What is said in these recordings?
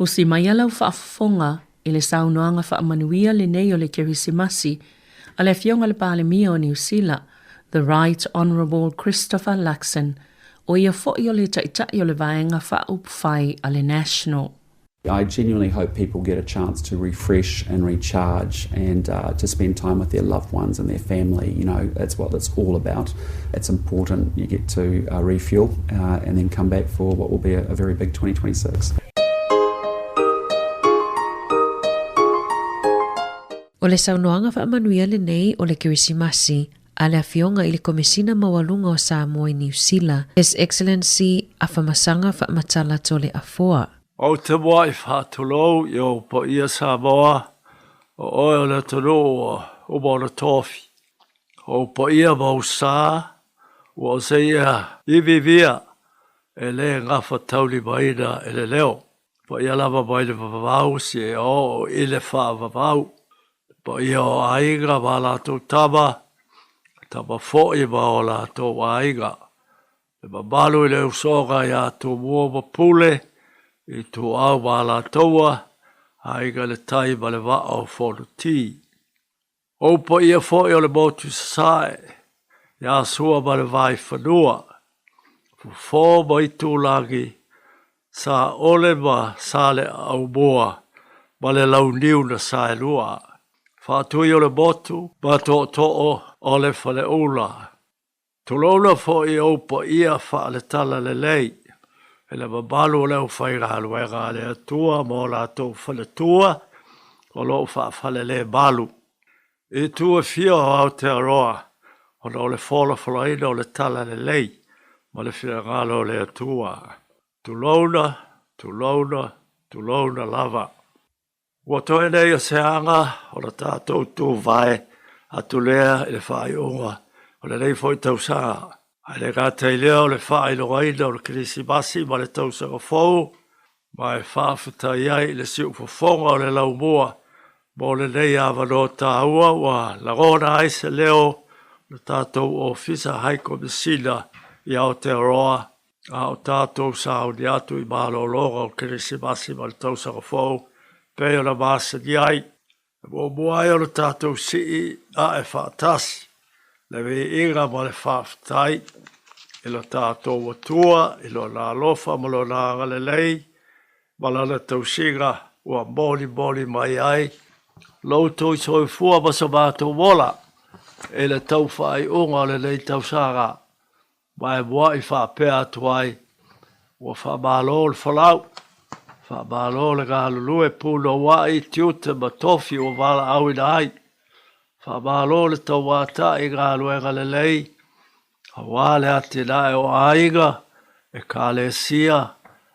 Husi mai alau whaafonga i le saunoanga whaamanuia le nei o le Kerisimasi a le fionga le Palemia o New Zealand, the Right Honourable Christopher Luxon, o ia fo'i o le taitai o le vaenga whaupwhai a le National. I genuinely hope people get a chance to refresh and recharge and to spend time with their loved ones and their family. You know, that's what it's all about. It's important you get to refuel and then come back for what will be a very big 2026. O le saunoanga whaamanuia le nei o le Kerisimasi, a le afionga i le komisina mawalunga o Samoa i New Zealand, His Excellency Afamasanga Whaamatala Tole Afoa. O te mua i whaatulou i o po ia Samoa, o oe le tonu o mona tofi. O po ia mau sā, o se ia ivivia, e le ngafa tauli maina e le leo. Po ia lava maina vavau si e o i le wha vavau. Po ia o aiga ma lātou tama fo i ma o lātou aiga. E ma malu i le usonga i atu mua ma pule, i tu au ma lātoua, aiga le tai ma le waa o whonu ti. O po ia fo i o le motu sasae, i a sua ma le vai whanua. Fo ma i tūlangi, sa ole ma sa le au mua, ma le lau niu na sae lua. Whātui o le motu, ma to'o o le whale ula. Tulona fo i opa ia wha le tala le lei. E le mabalu o leo whaira aluenga le atua, ma o lātou whale tua, o loo whale le balu. E tua fia o Aotearoa, o no le whola whalaina o le tala le lei, ma le whia ngalo le atua. Tulona lava. Ua toe nei o se anga o la tātou tū vai a tu lea i le whai unga o le nei foi tausaga. Ai le gātei lea o le whai no waina o le Kerisimasi ma le Tausaga Fou, ma e whawhitai ai le siu whafonga o le Laumua, mo le nei awano tāua wa lagona ai se leo le tātou o fisa hai komisina i Aotearoa, a o tātou sauni atu i mālolonga o Kerisimasi ma le Tausaga Fou, pei o na māsa ni ai. Mo muai o na tātou sii a e whaatasi. Le me inga ma le whawhitai. I lo tātou watua, i lo nā lofa, ma lo nā ngalelei. Ma lana tausinga ua moni mai ai. Loutou i soi fua ma sa mātou wola. E le tau whai unga le nei tausaga. Ma e mua i whapea atu ai. Ua whamalo le whalau. Whamalo le ngā lulue pūno wai tiuta ma tofi o wala au ina ai. Whamalo le tau wata i ngā luenga le lei. Hawa le ati nae o aiga e ka le sia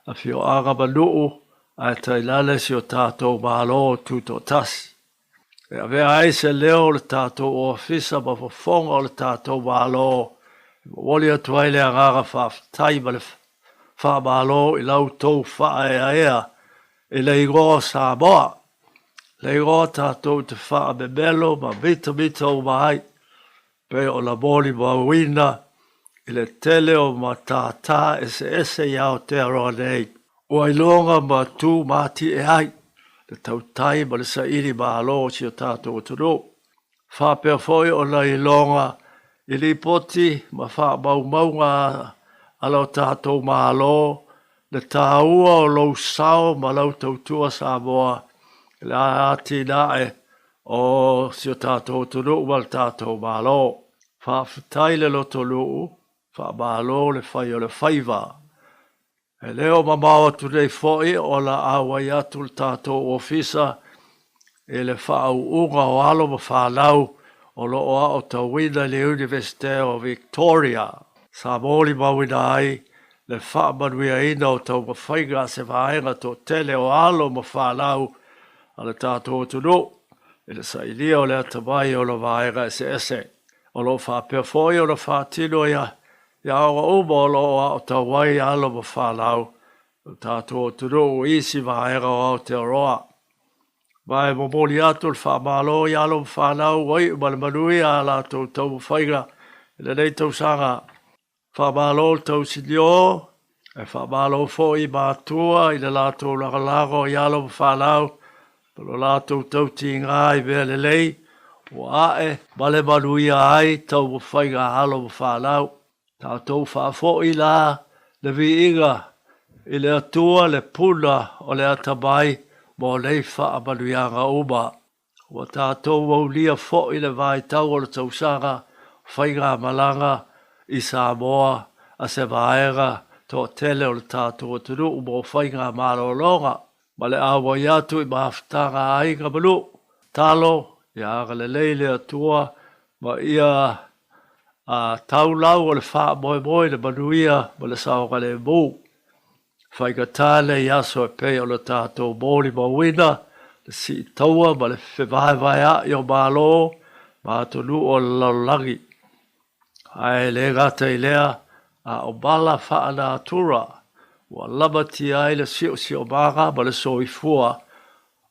a fio anga manuu a e tailale si o tātou malo o tuto tasi. E avea ai se leo le tātou o fisa ma fafonga o le tātou malo. Wali atu ai le angara whawhitai ma le whamalo i lau tau whae aea i le ingoa Sāmoa. Le ingoa tātou te wha me melo ma mita o mai. Pe o la moni ma wina i le tele o ma tātā ese i Aotearoa nei. O ailonga ma tū mati e ai. Le tautai ma le sairi ma alo si o tātou o tunu. Whapea foi o la ilonga i li poti ma wha maunga ala o tātou ma alo. Le tāua o lau sao ma lau tautua Samoa. Le ati nae o si o tātou tunu ma le tātou ma alo. Whawhitai le loto luu, whamalo le whai o le whaiva. E leo mamawa tu nei foi o la awai atu le tātou ofisa e le whaau unga o alo ma whanau o loa o tawina le University of Victoria. Sa mōli mawina ai le whaamanuia ina o tau mawhainga se whaenga to tele o alo ma whanau a le tātou tunu. E le sainia o le atamai o la whaenga ese. O lo whapea foi o la whatino ia awa uma o loa o tawai alo ma whanau. O tātou tunu o isi whaenga o Aotearoa. Mai momoli atu le whamalo i alo ma whanau wai ma le manui a la tau mawhainga. E le nei tausanga whamalo le tau sinio E whamalo fo I mātua I le lātou lagalago I alo whanau. Palo lātou tauti ngā I vea lelei. O ae, male manuia ai, tau mo whainga halo mo whanau. Tātou whaafo I la, le vi inga, I le atua, le puna, o le atamai, mo nei wha manuianga uma. O tātou wau lia fo I le vai tau o le tausaga, whainga malanga, I Sāmoa, a se vaenga, tō tele o le tātou o tunu, mo whainga malolonga. Ma le awa iatu I maafutanga ainga manu. Talo, ia aga le leile atua, ma ia tau lau o le wha moe moe le manuia, ma le saoga le mū. Whainga tāle I aso e pei o le tātou mōri mawina, le si taua ma le whewai vai a I o mālo, ma atonu o le laulangi. Ai le gata I lea, a o bala wha ana atura, wa lama ti ai le sio maga ma le soifua,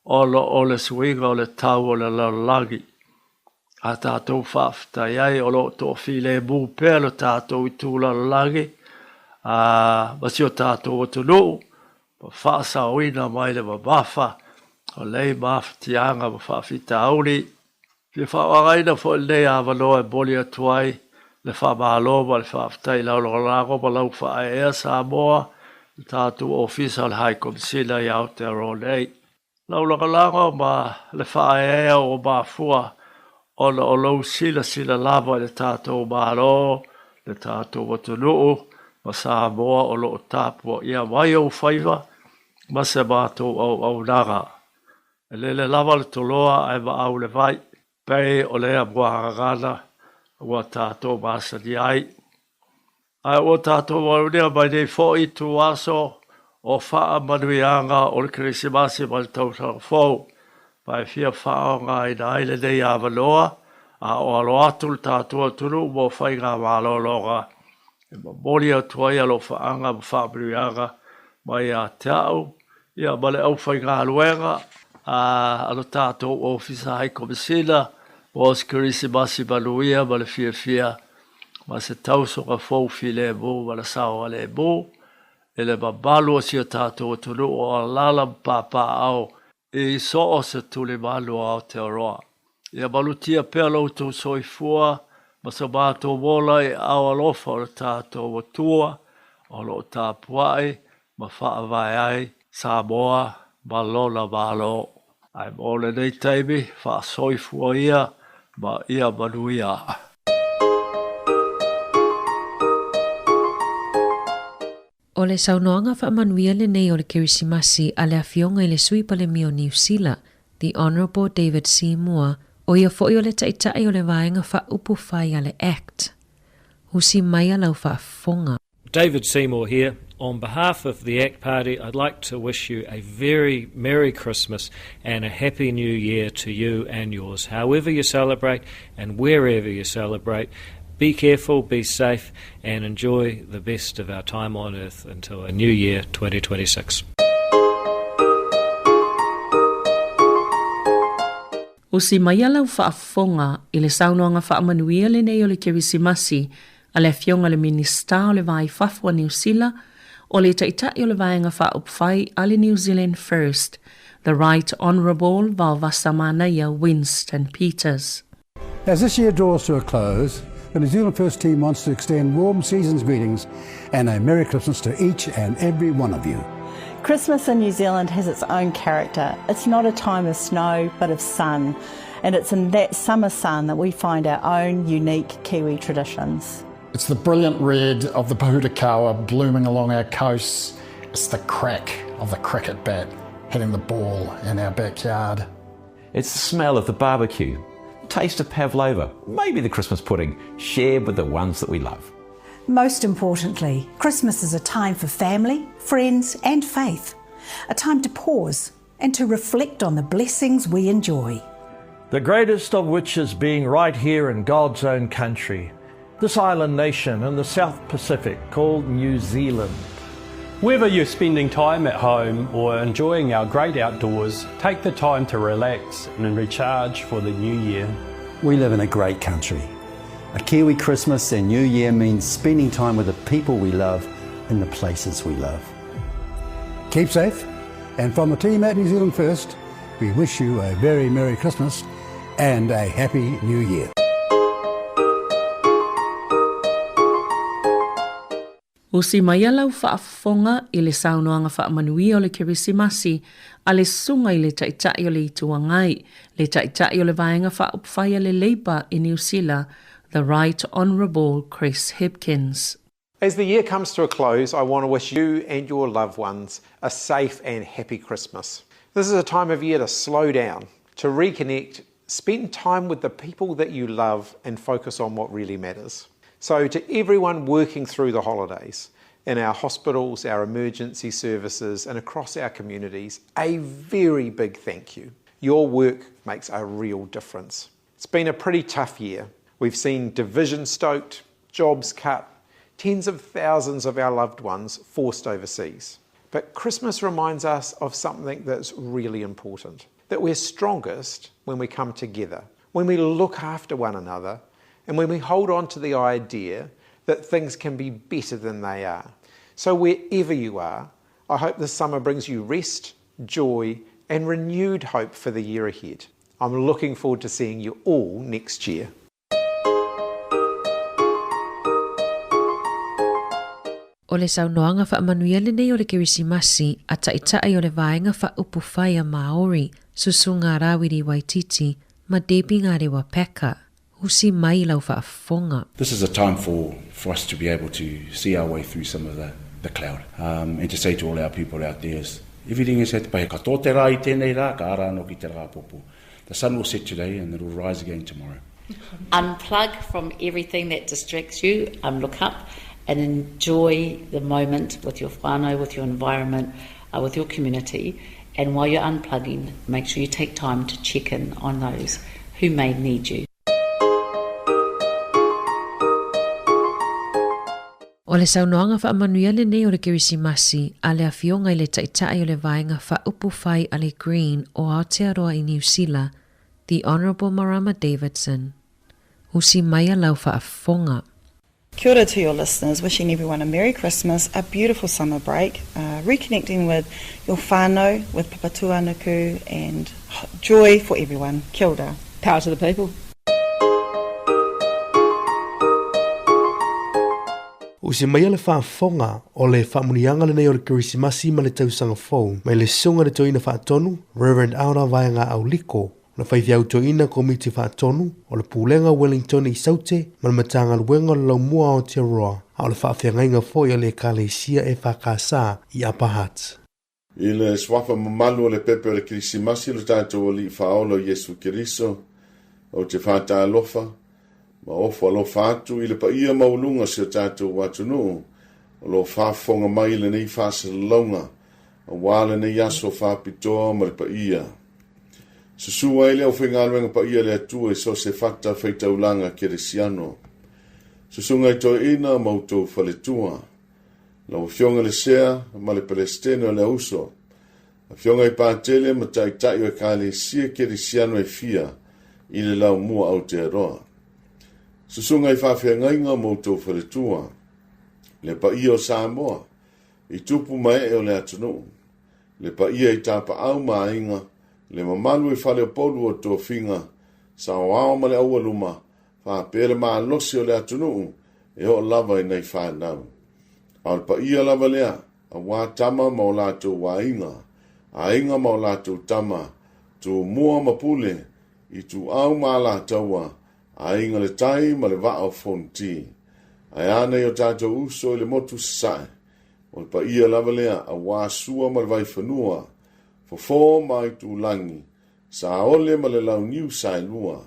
o le swinga o le tau o le laulangi. A tātou whaaftai ai o lo tō while mū pēr o tātou I tū laulangi, masi o tātou o tunu, ma whaasa oina mai le mawafa, o lei mawhatianga ma whaafita auri. Ki whawangaina fo le awanoa e boli atuai, le whamalo ma le whaaftai laulolago ma lau whae Samoa, le tātou ofisa o le High Commissioner I Aotearoa nei. Laulolago ma le whae o mafua, o lau sila lava le tātou malo, le tātou watunuu, ma Samoa o lo tāpua ia mai au whaiva, ma se mātou au naga. E le lava le toloa ai ma au le vai, pei o lea muahangana, ua tātou māsani ai. Ai o tātou waunea mai nei fōi tu aso, o wha manuianga o le Kerisimasi Tausaga Fou, pai fia whaonga I na aile nei awanoa, a o alo atu le tātua tunu mo whainga mālolonga. E ma mori atuai alo whaanga ma whaamanuianga, mai a teau, ia male au whainga aluenga, alo tātou ofisa High Commissioner, o Kerisimasi manuia ma le fia, ma se Tausaga Fou file mū, ma le saoa le mū, e le mabalu o si o tātou tunu o alala mpapa au, I so o se tuli malu a Aotearoa. Ia malutia pēr loutou soifua, ma sa mātou wola I au alofa o le tātou o tua, o lo tāpuai, ma whaavai ai, Samoa, ma lona malo. Ai mōle nei teimi, wha soifua ia, ma ia manuia. O le saunoanga whaamanuia le nei o le Kerisimasi a le awhionga I le sui palemi o New Zealand, the Honourable David Sāmoa, o ia fo'i o le taitai o le vaenga whaupu whai a le Act. Husi mai a lau whaafonga. David Seymour here. On behalf of the ACT Party, I'd like to wish you a very Merry Christmas and a Happy New Year to you and yours. However you celebrate and wherever you celebrate, be careful, be safe, and enjoy the best of our time on earth until a new year, 2026. O si mai alau whaafonga I le saunoanga whaamanuia le nei o le Kerisimasi a le fionga le minista o le vai whafua New Zealand o le taitai o le vaenga whaupwhai a le New Zealand First, the Right Honourable Valvasamanaya Winston Peters. As this year draws to a close, the New Zealand First Team wants to extend warm seasons greetings and a Merry Christmas to each and every one of you. Christmas in New Zealand has its own character. It's not a time of snow, but of sun. And it's in that summer sun that we find our own unique Kiwi traditions. It's the brilliant red of the pahutakawa blooming along our coasts. It's the crack of the cricket bat hitting the ball in our backyard. It's the smell of the barbecue, taste of pavlova, maybe the Christmas pudding, shared with the ones that we love. Most importantly, Christmas is a time for family, friends and faith. A time to pause and to reflect on the blessings we enjoy. The greatest of which is being right here in God's own country, this island nation in the South Pacific called New Zealand. Whether you're spending time at home or enjoying our great outdoors, take the time to relax and recharge for the new year. We live in a great country. A Kiwi Christmas and New Year means spending time with the people we love, in the places we live. Keep safe, and from the team at New Zealand First, we wish you a very Merry Christmas and a Happy New Year. O si mai alau whaafonga I le saunoanga whaamanuia o le Kerisimasi a le sunga I le taitai o le ituangai, le taitai o le vaenga whaupwhaia le Labour in New Zealand, the Right Honourable Chris Hipkins. As the year comes to a close, I want to wish you and your loved ones a safe and happy Christmas. This is a time of year to slow down, to reconnect, spend time with the people that you love and focus on what really matters. So to everyone working through the holidays, in our hospitals, our emergency services and across our communities, a very big thank you. Your work makes a real difference. It's been a pretty tough year. We've seen division stoked, jobs cut, tens of thousands of our loved ones forced overseas. But Christmas reminds us of something that's really important, that we're strongest when we come together, when we look after one another, and when we hold on to the idea that things can be better than they are. So wherever you are, I hope this summer brings you rest, joy, and renewed hope for the year ahead. I'm looking forward to seeing you all next year. O le saunoanga whaamanuia le nei o le Kerisimasi a taitai o le vaenga whaupu whaia Māori, susunga rawiri Waititi, ma depi ngā rewa peka. Usi mai lau whaafonga. This is a time for us to be able to see our way through some of the cloud. And to say to all our people out there, everything is at pahe. Ka tō te rā I tēnei rā, ka ara no ki te rā popo. The sun will set today and it will rise again tomorrow. Unplug from everything that distracts you, look up and enjoy the moment with your whānau, with your environment, with your community. And while you're unplugging, make sure you take time to check in on those who may need you. O le saunoanga whaamanuia le nei o le Kerisimasi a le awhionga I le taitai o le vaenga whaupu whai a le Green o Aotearoa I New Zealand, the Honourable Marama Davidson. Usi mai lau whaafonga. Kia ora to your listeners, wishing everyone a Merry Christmas, a beautiful summer break, reconnecting with your whānau, with papatuanuku, and joy for everyone. Kia ora. Power to the people. O se mai le whaafonga o le whaamunianga le nei o le Kerisimasi ma le Tausaga Fou, mai le sunga le toina whaatonu, Reverend Aura Vaenga Auliko, na whaithi au toina komiti whaatonu, o le pūlenga Wellington I Saute, ma le matanga luenga le Laumua o Aotearoa, a le whaawhiangainga foi o le Kalesia e whakasa I Apahat. I le swafa mamalu o le pepe o le Kerisimasi lo tātou o li whaolo Yesu Keriso, o te whātā alofa, ma ofo alofa atu I le paia maulunga se o tātou watunu, o lo whaafonga mai le nei whaasalonga, a wāle nei aso whaapitoa ma le paia. Susua ele o whingaluenga paia le atua so se whata whaitaulanga Kerisiano. Susunga I toi ina mautou whaletua. Lau whionga le sea ma le Palestina le uso. A whionga I pātele ma taitai o e kāle sia Kerisiano e fia I le Laumua Aotearoa. Susunga I whawhiangainga mautou whaletua. Le paia o Sāmoa, I tupu mai o le atunu. Le paia I tāpa au mainga, le mamalu I whale o polu o tō whinga, Sāmoa ma le aualuma, whapere maa losi o le atunu, e ho lava I nei whanau. Al paia lava lea, a wā tama ma o lātou wā inga, a inga ma o lātou tama, tō mua mapule, I tū au ma lātaua, a inga le tai ma le vaa o fonti. Ai ane o tātou uso I le motu sae. O le paia lava lea a wāsua ma le vai whanua. Fofo mai tū langi. Sa ole ma le lau niu sae lua.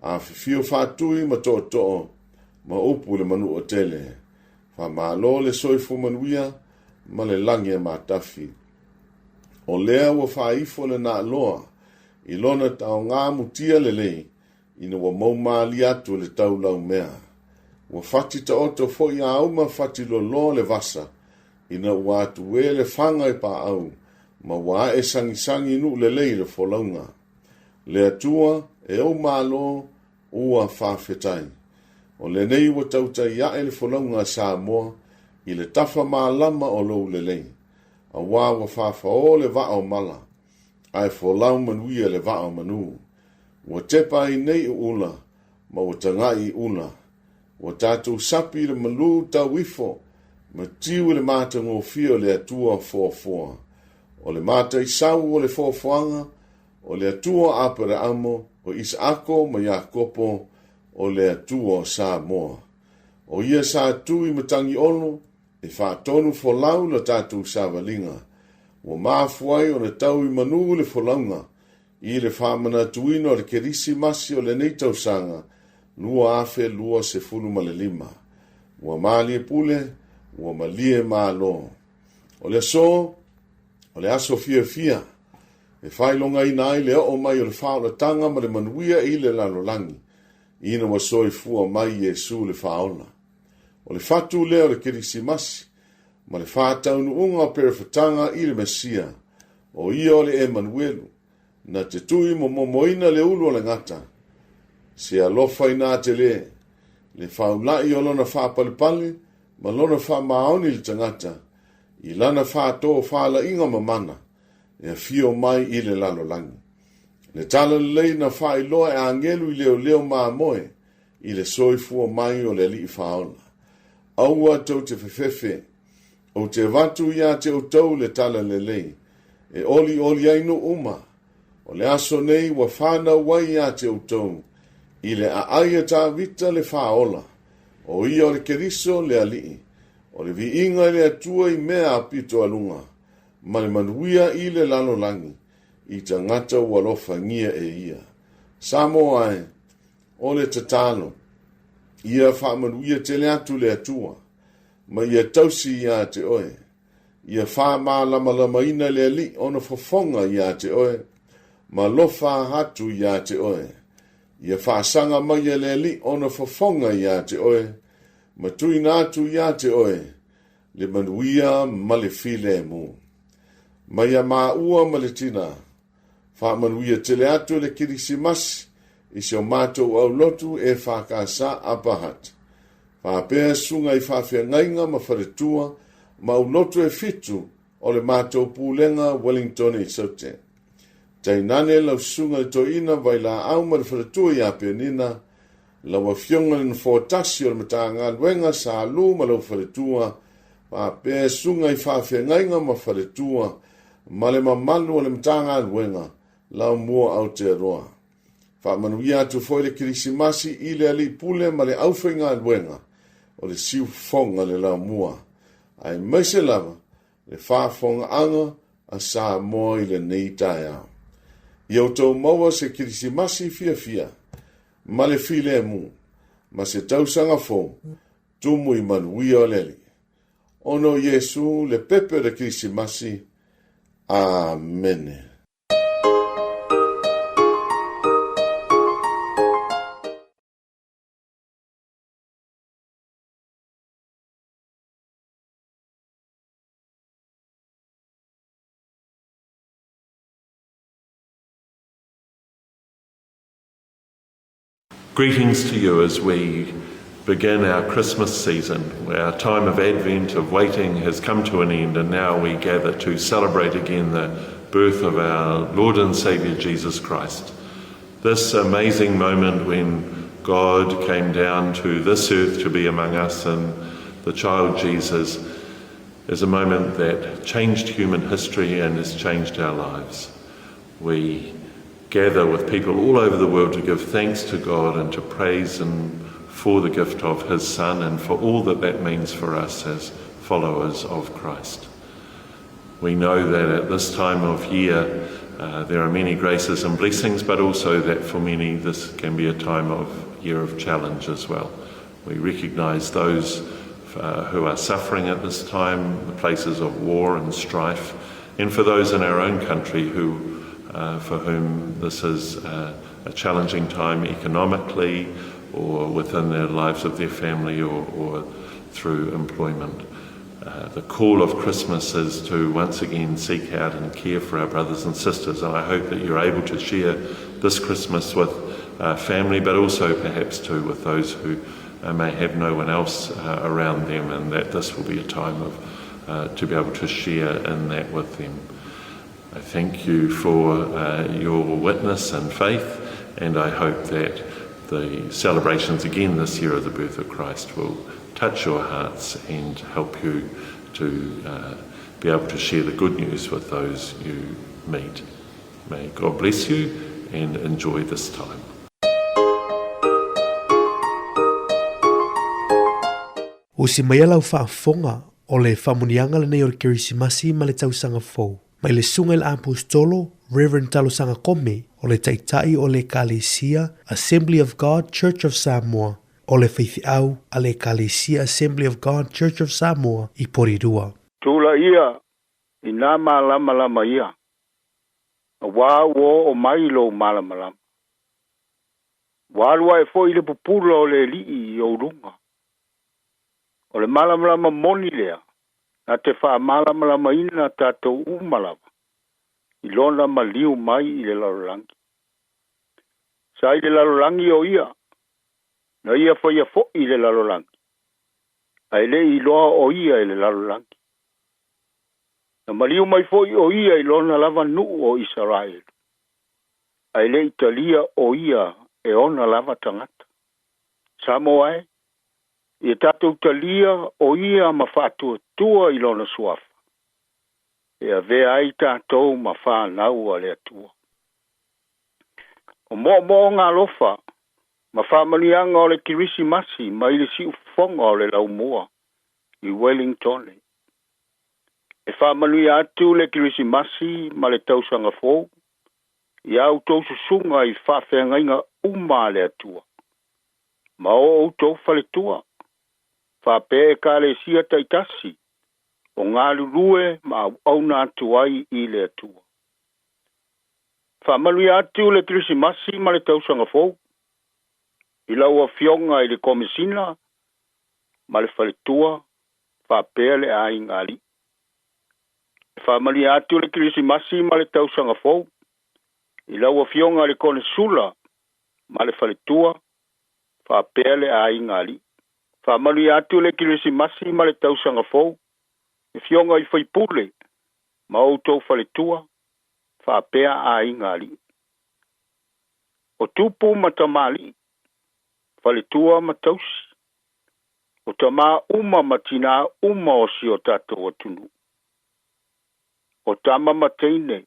A whiwhio whātui ma tō tō. Ma upu le manu o tele. Wha mālo le soifu manuia ma le langi e mātafi. O lea wa whaifo le nā loa. I lona tau ngā mutia le lei. Ina wa maumali atu le tau lau mea. Wa fati ta oto fo I auma fati lo le vasa. Ina wa atu we le whanga I pa au. Ma wa e sangi nu le lei le folaunga. Le atua e o malo ua whawhetai. O le nei wa tauta ia e le folaunga Sāmoa. i le tafa mālama o lou lelei. A wā wa whawhao le vao mala, ai wholau manuia le vao manu. Wa tepa i nei ula, ma wa tangai ula. Wa tātou sapi le malu ta wifo, ma tiu le māta ngō fio le atua fōfua. O le māta i sau o le fōfuanga, o le atua apere amo, o Isako ma Iakopo, o le atua Sāmoa. O ia sa tui matangi ono, e whātonu wholau la tātou sāwalinga. Wa māfuai o le tau i manu le wholaunga, i le whamana tuino le Kerisimasi o le nei tausanga, lua afe lua se fulu ma le lima. Wa mālie pule, wa malie mālo. O le so, o le aso fia fia, e whailonga i nai le o mai o le whaola tanga ma le manuia i le lalolangi. Ina wa soi fua mai Jesu le whaola. O le fatu leo le Kerisimasi, ma le whātaunu unga perewhatanga i le Mesia, o ia o le Emanuelu, na te tui mo momoina le ulu o le ngata. Se alofa i nā te le whaulai o lona whāpalepale, ma lona whamaoni le tangata, i lana whātō whāla inga mamana, e a fio mai i le lalolangi. Le tala lei na whailoa e angelu i leo maa moe, i le soifua mai o le li whaona. Aua tau te whewhewe, o te watu ia te utau le tala le lei, e oli aino uma, o le aso nei wa whana wai ia te utau, i le aia tā vita le whaola, o ia o le keriso le alii, o le viinga le atua i mea apito alunga, ma le manuia i le lalolangi, i ta ngata walofa ngia e ia. Samoa e, o le tatalo, ia whamanuia te le atu le atua, ma ia tausi ia te oe, ia whama lama ina le ali ona fofonga ia te oe, ma lofa hatu ia te oe, ia whasanga mai le ali ona fofonga ia te oe, ma tuina atu ia te oe, le manuia ma le file mu. Ma ia maa ua ma le tina, whamanuia te le atu le Kerisimasi, i se o mātou au lotu e whakasa apahat. Whapea sunga i whawhia ngainga ma wharetua, ma au lotu e fitu o le mātou pūlenga Wellington i saute. Tai nane lau sunga le toina vai la au ma le wharetua i apea nina, lau a fionga le nfotasi o le matanga luenga sa alu ma lau wharetua, whapea sunga i whawhia ngainga ma wharetua, ma le mamalu o le matanga luenga, Laumua Aotearoa. Whamanuia atu foi le Kerisimasi i le ali pule ma le aufenga luenga o le siu fonga le Laumua. Ai meise lava le whafonga anga a Sāmoa i le nei taia. I au tau maua se Kerisimasi fia ma le file mu ma se Tausaga Fou tumu i manuia o leli. Ono Jesu le pepe le Kerisimasi. Amen. Greetings to you as we begin our Christmas season, where our time of Advent, of waiting, has come to an end, and now we gather to celebrate again the birth of our Lord and Saviour Jesus Christ. This amazing moment when God came down to this earth to be among us, and the child Jesus, is a moment that changed human history and has changed our lives. We gather with people all over the world to give thanks to God and to praise Him for the gift of His Son and for all that that means for us as followers of Christ. We know that at this time of year there are many graces and blessings, but also that for many this can be a time of year of challenge as well. We recognise those who are suffering at this time, the places of war and strife, and for those in our own country who for whom this is a challenging time economically or within their lives of their family or through employment. The call of Christmas is to once again seek out and care for our brothers and sisters, and I hope that you're able to share this Christmas with family, but also perhaps too with those who may have no one else around them, and that this will be a time of to be able to share in that with them. I thank you for your witness and faith, and I hope that the celebrations again this year of the birth of Christ will touch your hearts and help you to be able to share the good news with those you meet. May God bless you and enjoy this time. O si mai alau whaafonga o le whamunianga lenei o le Kerisimasi ma le Tausaga Fou. Mai le sunga le apostolo, Reverend Talosanga Kome, o le taitai o le Kalesia, Assembly of God, Church of Samoa, o le whaithiau a le Kalesia, Assembly of God, Church of Samoa, i Porirua. Tula ia, i nā malama ia. Wā wo o mailo malama. Wā lua e fo i le pupula o le lii i o runga. O le malama moni lea. Na te wha malama ina tātou umalawa. I lona maliu mai i le larolangi. Sa i le larolangi o ia. Na ia fo ia fo i le larolangi. Ai le i loa o ia i le larolangi. Na maliu mai fo i o ia i lona lava nuu o Israel. Ai le Italia o ia e ona lava tangata. Samoa e. I tātou talia o ia ma whātua tua i lona suafa. E a vea ai tātou ma whānau a lea tua. O mo ngā lofa, ma whāmanianga o le Kerisimasi ma i le si ufonga o le Laumua i Wellington. E whāmani atu le Kerisimasi ma le Tausaga Fou, i au tau susunga i whawhengainga lea tua. Ma o tau whale tua. Whape e Kalesia taitasi, o ngā lurue ma au nā tuai i le atua. Whamanui atu le Kerisimasi ma le Tausaga Fou, i laua fionga i le komisina, ma le whaletua, whape le ai ngali. Whamanui atu le Kerisimasi ma le Tausaga Fou, i laua fionga i le konesula, ma le whaletua, whape le ai ngali. Whamanui atu le Kerisimasi ma le Tausaga Fou, e fionga i whaipule, ma outou whaletua, whapea a ingali. O tupu ma tamali, whaletua ma tausi. O tama uma ma tina uma o si o tātou atunu. O tama ma teine,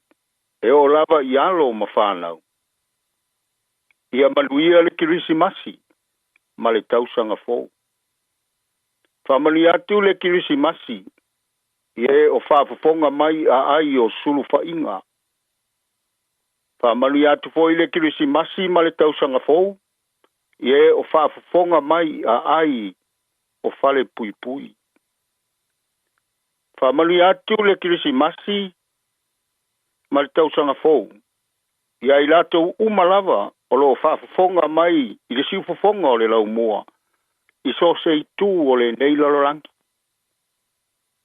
e o lava i alo ma whanau. Ia manuia le Kerisimasi, ma le Tausaga Fou. Whamani atu le Kerisimasi, ie o whaafafonga mai a ai o sulu whainga. Whamani atu foi le Kerisimasi ma le Tausaga Fou, ie o whaafafonga mai a ai o whale pui pui. Whamani atu le Kerisimasi ma le Tausaga Fou, ia i lato umalava o lo whaafafonga mai i le siufafonga o le Laumua. I so sei tu o le nei lalorangi.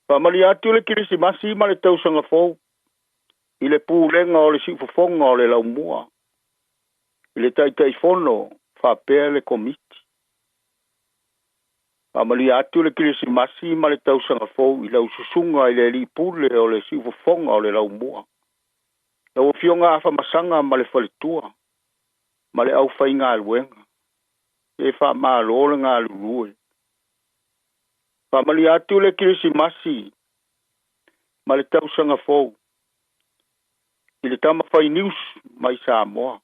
Whamani atu le Kerisimasi ma le Tausaga Fou, i le pūlenga o le siufafonga o le Laumua, i le taitaifono whapea le komiti. Whamani atu le Kerisimasi ma le Tausaga Fou, i lau susunga i le lipule o le siufafonga o le Laumua. Lau fionga a whamasanga ma le whaletua, ma le au whainga aluenga. E wha maa lora ngā lurue. Whamani atu le Kerisimasi, ma le Tausaga Fou, i le tama whai news mai Samoa,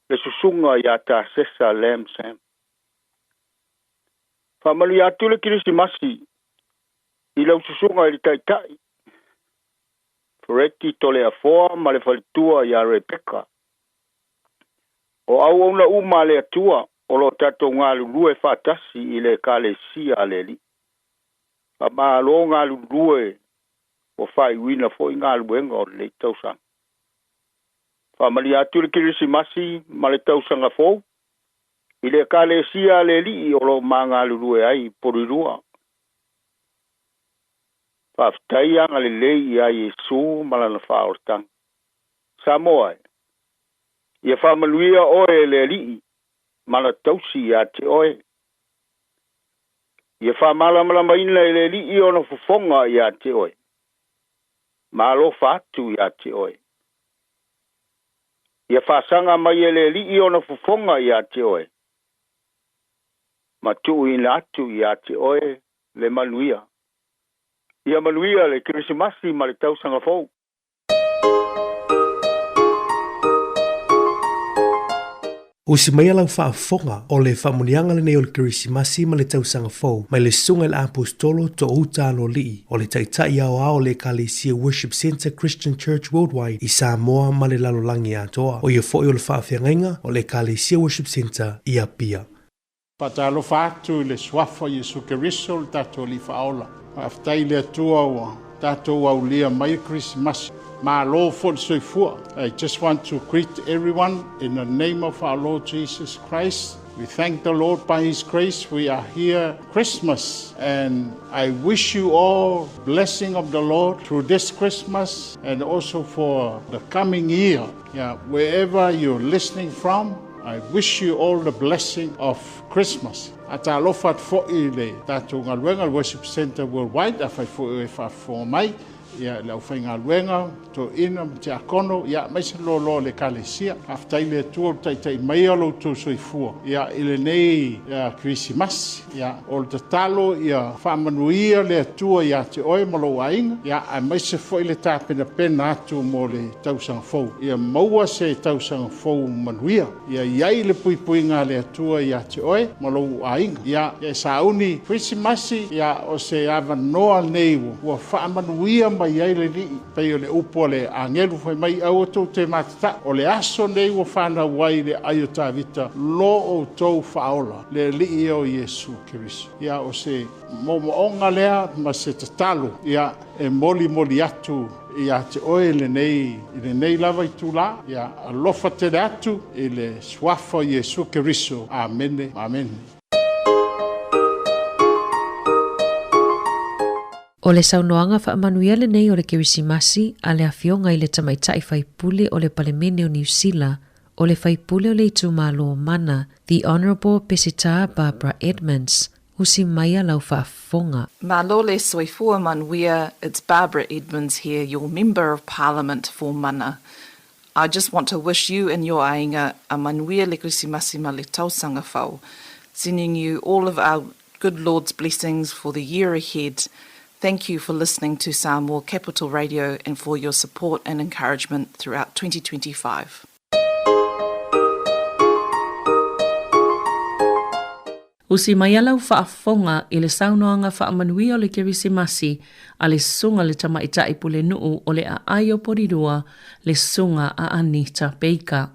le susunga i a tā sesa lam sam. Whamani atu le Kerisimasi, i lau susunga i le taitai, Foreti tole a foa ma le whalitua i a Rebecca. O au ona uma le atua, o lo tato ngā lulue whātasi i le Kalesia aleli. Pa maa lo ngā lulue o whai wina fo i ngā luenga o le Tausanga. Whamani atu le Kerisimasi ma le Tausaga Fou, i le Kalesia aleli o lo maa ngā lulue ai Porirua. Whaftai anga le lei i a Yesu malana whaortang. Samoa, ia whamanuia oe le lii, mana tausi a te oe, Ia whamalama ina le li i ona fufonga ia te oe. Malo fatu ia te oe. Ia whasanga mai le li i ona fufonga ia te oe. Matu ina atu ia te oe le manuia. Ia manuia le Kerisimasi ma le Tausaga Fou. O si mai alau whaafonga o le whamunianga le nei o le Kerisimasi ma le Tausaga Fou, mai le sunga le apostolo to utalo lii o le taitai ao le Kalesia Worship Center Christian Church Worldwide i Samoa ma le lalolangi atoa. O ia foi o le whaafengainga o le Kalesia Worship Center i Apia. Patalo fatu le swafa Yesu Keriso le tato li faola. Aftai le atua o tato au lia mai Kerisimasi. Malo for soifua. I just want to greet everyone in the name of our Lord Jesus Christ. We thank the Lord by His grace. We are here Christmas, and I wish you all blessing of the Lord through this Christmas and also for the coming year. Yeah, wherever you're listening from, I wish you all the blessing of Christmas. Ata lofat fo'i le tātou ngaluenga Worship Center Worldwide, a fai fo'i e wha mai. Ia lau whainga luenga, to ina te akono, ia maise lo le Kalesia. Aftai le tua taitai mai alo tō soifua. Ia ile nei Kerisimasi, ia o le tatalo, ia whamanuia le tua ia te oe malo ainga. Ia a maise fo ile tāpena pena atu mo le Tausaga Fou. Ia maua se Tausaga Fou manuia. Ia iai le puipuinga le tua ia te oe malo ainga. Ia sauni Kerisimasi, ia o se avanoa nei ua whamanuia mai ai le li pe o le upo le angelu foi mai au to te matata o le aso nei wo fana wai le ayo tavita lo o to faola le li o Yesu Keriso ia o se momo onga lea ma se tatalo ia e moli atu ia te oe le nei lava i tula ia alofa te atu i le swafa Yesu Keriso amen amen. O le saunoanga whaamanuia le nei o le Kerisimasi a le awhionga i le tamaitai whaipule o le palemene o New Zealand o le whaipule o le itu malo mana, the Honourable Pesita Barbara Edmonds, usi maia lau whaafonga. Malo le soifua manuia, it's Barbara Edmonds here, your Member of Parliament for Mana. I just want to wish you and your ainga a manuia le Kerisimasi ma le Tausaga Fou, sending you all of our good Lord's blessings for the year ahead. Thank you for listening to Sāmoa Capital Radio and for your support and encouragement throughout 2025. Usi mai alau whaafonga i le saunoanga whaamanuia o le Kerisimasi a le sunga le tamaitai pule nuu o le a aio porirua le sunga a Anita Baker.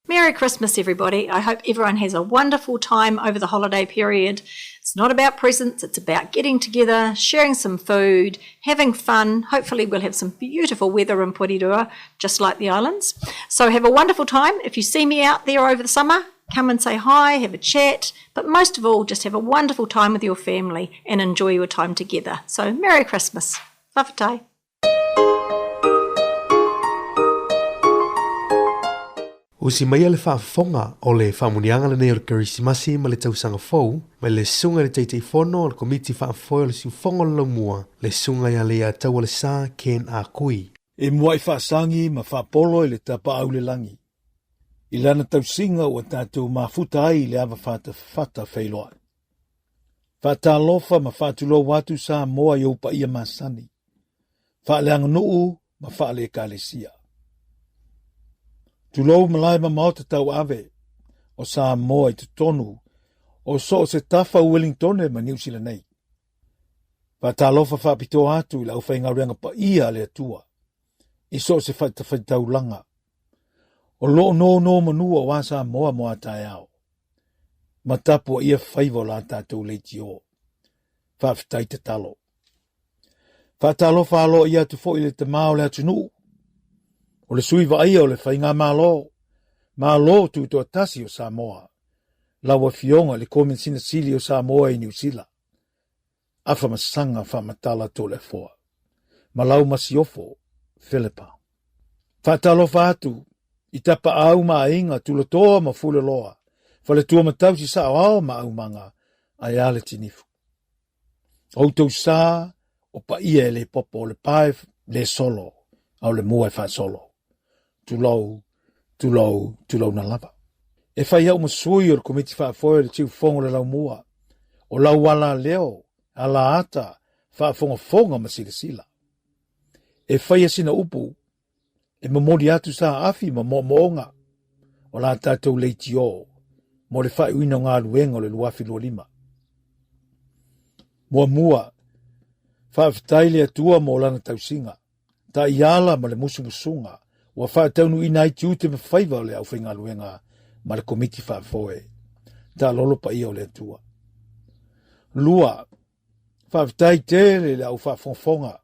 Merry Christmas, everybody. I hope everyone has a wonderful time over the holiday period. It's not about presents, it's about getting together, sharing some food, having fun. Hopefully we'll have some beautiful weather in Porirua, just like the islands. So have a wonderful time. If you see me out there over the summer, come and say hi, have a chat, but most of all, just have a wonderful time with your family and enjoy your time together. So Merry Christmas. Whawhatai. O si mai le whaafonga o le whamunianga le nei o le Kerisimasi ma le Tausaga Fou, mai le sunga le teitei fono o le komiti whaafoi o le siufonga o le Laumua, le sunga ia le atau le sā ken a kui. E mua i whaasangi ma whaapolo i le tapa au le langi. I lana tausinga o tātou mafuta ai le awa whata whailoa. Whaatalofa ma whaatulo watu Sāmoa i upa ia masani. Whaaleanga nuu ma whaale Kalesia. Tulou malai ma maota tau ave o Sāmoa i tutonu o so o se tafa Wellington ma New Zealand nei. Whaatalofa whaapito atu i lau whainga renga pa ia le atua. I so o se whaitau langa. O lo no manua wa Sāmoa mo atai au. Matapu ia whaivo la tātou leiti o. Whaafitai te talo. Whaatalofa alo ia tu fo i le te mao le atunu. O le sui va ia o le whainga malo tu to atasi o Samoa. Lawa fionga le komensina sili o Samoa i New Zealand. Afa masanga fa matala to le foa. Malau masiofo, Philippa. Whaatalofa atu, i tapa au ma inga tulotoa ma fule loa. Fale tua matausi sa ao ma au manga, ai ale tinifu. O tau sā, o pa ia le popo o le pae le solo, au le mua e wha solo. Tulau na lava. E whai au masui o le komiti wha foe le tiu fongo le Laumua. O lau wala leo, ala ata, wha fonga masilasila. E whai asina upu, e mamori atu sa afi ma moonga. O la tātou leiti o, mo le whai uina ngā luenga o le luafi lua lima. Mua, whaafitai le atua mo lana tausinga, ta iala ma le musunga, wa whaataunu ina i tiute me whaiva o le au whainga luenga ma le komiti whaafoe, ta lolo pa ia o le atua. Lua, whaafitai tere le au whaafonga,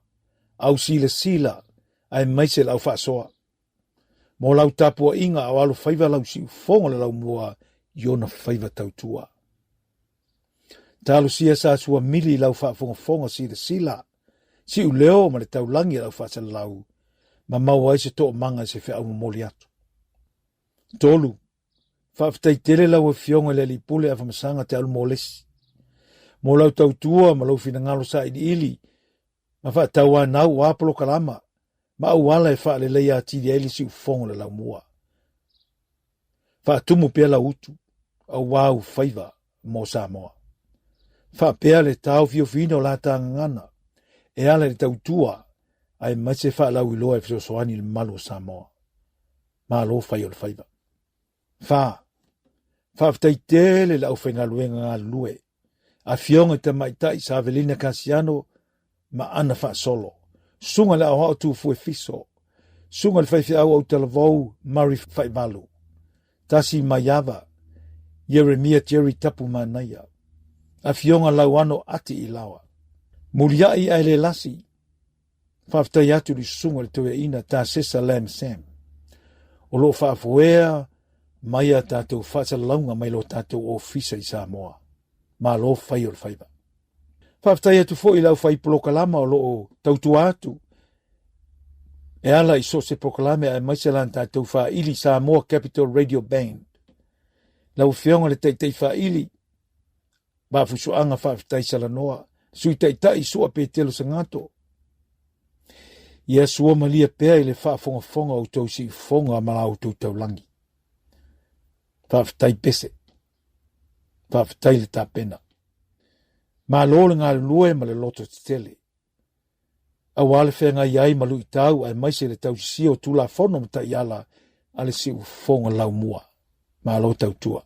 au sila, ai maise le au whaasoa. Mo lau tapua inga au alo whaiva lau si ufonga le lau mua iona whaiva tautua. Talo sia sa sua mili lau whaafonga sila, si u leo ma le taulangi lau whaasala lau, ma maua se to manga se wha au mamoli atu. Tolu, whaafitai tere lau e fionga le li pule a whamasanga te alu molesi. Mo lau tautua ma lau fina ngalo sa ili, ma whaataua nau o apolo kalama, ma au wala e wha le leia atiri eli si ufonga le lau mua. Whaatumu pia lau utu, au wau whaiva mo Samoa. Whaapea le tau fio fino la tangana, e ala le tautua, ai maise wha lau iloa e fisosoani le malu o Samoa. Ma lo whai o le whaiva. Whaafitai tele lau whainga luenga ngā lue, a fionga te maitai sa Avelina Kasiano, ma ana wha solo. Sunga le au hao tu fue fiso. Sunga le whaifi au au talavou, Mari Whaivalu. Tasi Mayava, Yeremia Jerry Tapu Manaya. A fionga lau ano ati i lawa. Muriai ai le lasi. Whaafitai atu li sunga le toia ina ta sesa lam sam. O lo whaafuea, maia tātou whaasalaunga mai lo tātou ofisa i Samoa. Ma lo whai o le whaiva. Whaafitai atu fo i lau whai polokalama o lo tautu atu. E ala i so se proklame ai maiselan tātou wha ili Sāmoa Capital Radio Band. Lau whionga le teitei wha ili. Bafusuanga whaafitai salanoa. Sui teitai sua pe telo sangato. Ia sua malia pea i le whaafonga o tau si fonga malau tau tau langi. Whaafitai pese. Whaafitai le tāpena. Ma lole ngā lue ma le loto te tele. A wale whenga iai malu i tau ai maise le tau si o tula fono mta iala ale si ufonga Laumua. Ma lo tau tua.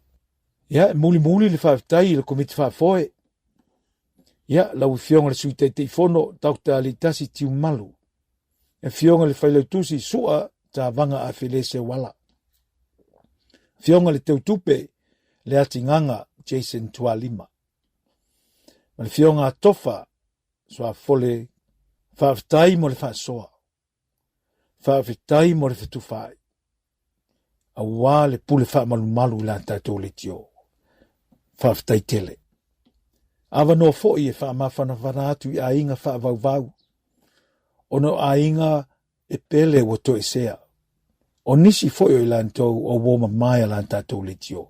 Ia, muli le whaafitai le komiti whaafoe. Ia, lau fionga le sui teitei fono tau ta li tasi tiu malu. E fionga le whailautusi sua ta vanga a Felese wala. Fionga le teutupe le atinganga Jason Tualima. Ma le fionga atofa soa fole whaafitai mo le whaasoa. Whaafitai mo le whetufai. A wā le pule whaamalumalu la tātou le tio. Whaafitai tele. Awa no fo'i e whaamawhana whanatu i ainga whaavauvau. Ono ainga e pele o to e sea. O nisi fo'i o ilantou o woma maia la tātou le tio.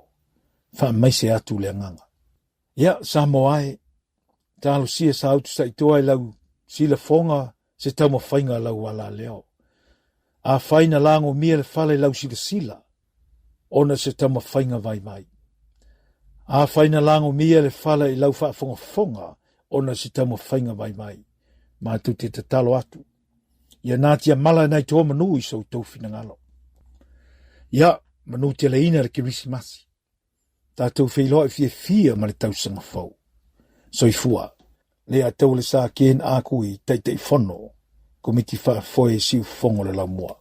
Whaamaise atu le nganga. Ia, Samoae, tālo sia sa autu sa itoa i lau sila fonga se tau ma whainga lau ala leo. A whaina lango mia le whale lau sila. Ona se tau ma whainga vai. A whaina lango mia le whale i lau whaafonga. Ona se tau ma whainga vai. Ma tu te talo atu. Ia nātia mala nai toa manu i sau tau fina ngalo. Ia, manu te leina le Kerisimasi. Tātou whailoa i fia ma le Tausaga Fou. Soifua. Le a tau le sa kien a kui teitei fono, komiti wha foe siu fongo le Laumua.